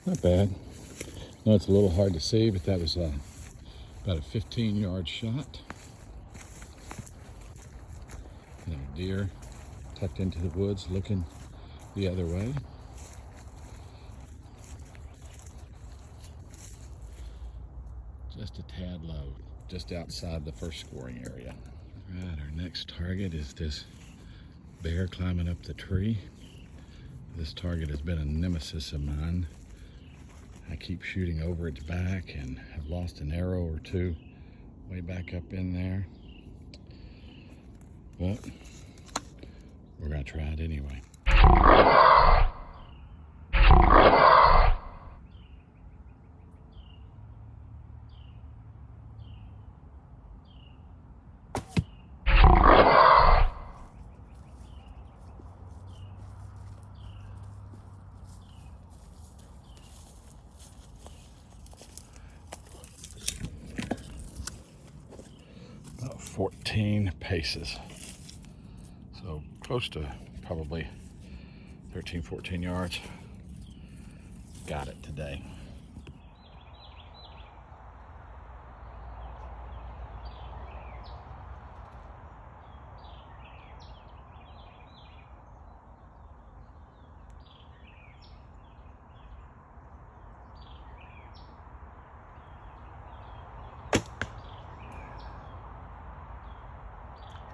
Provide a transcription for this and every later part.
Not bad. No, it's a little hard to see, but that was about a 15-yard shot. And a deer tucked into the woods looking the other way. Just a tad low, just outside the first scoring area. All right, our next target is this bear climbing up the tree. This target has been a nemesis of mine. I keep shooting over its back and have lost an arrow or two way back up in there. But we're gonna try it anyway. About 14 paces. So close to probably 13, 14 yards. Got it today.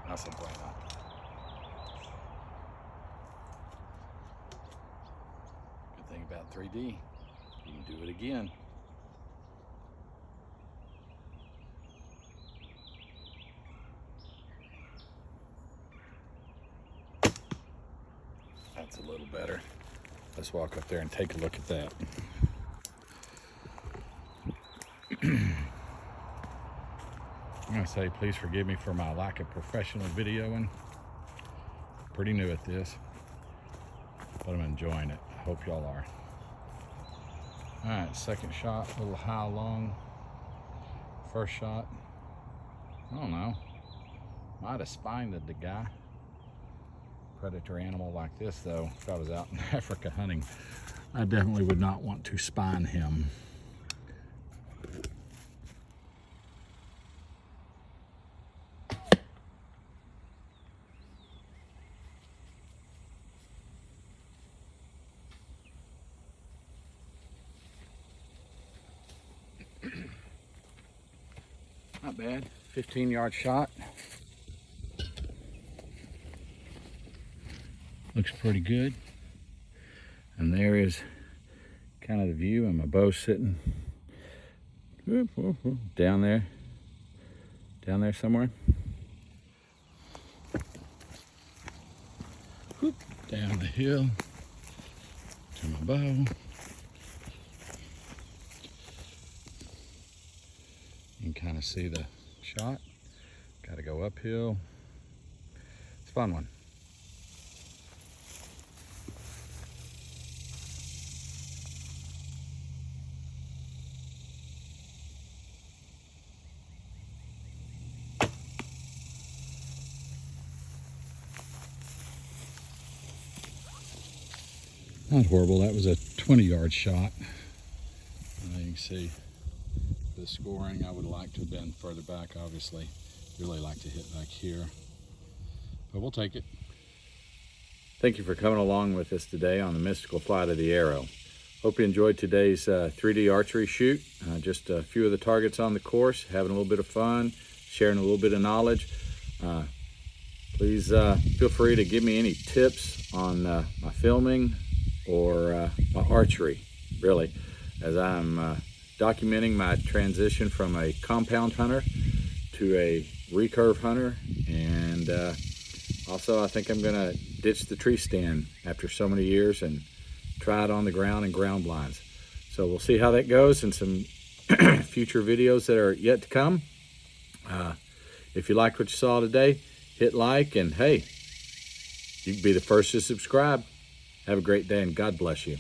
That's a bueno. Good thing about 3D, you can do it again. That's a little better. Let's walk up there and take a look at that. I'm gonna say please forgive me for my lack of professional videoing. Pretty new at this, but I'm enjoying it. I hope y'all are. All right, second shot, a little high long. First shot, I don't know, might have spined the guy. Predator animal like this though, if I was out in Africa hunting, I definitely would not want to spine him. Not bad, 15-yard shot. Looks pretty good. And there is kind of the view, and my bow's sitting down there somewhere. Down the hill to my bow. You can kind of see the shot. Got to go uphill. It's a fun one. Not horrible. That was a 20-yard shot. You can see the scoring. I would like to have been further back, obviously. Really like to hit back here, but we'll take it. Thank you for coming along with us today on the mystical flight of the arrow. Hope you enjoyed today's 3D archery shoot. Just a few of the targets on the course, having a little bit of fun, sharing a little bit of knowledge. Please feel free to give me any tips on my filming or my archery, really, as I'm documenting my transition from a compound hunter to a recurve hunter. And also I think I'm gonna ditch the tree stand after so many years and try it on the ground and ground blinds. So we'll see how that goes in some future videos that are yet to come. If you liked what you saw today, hit like, and hey, you can be the first to subscribe. Have a great day, and God bless you.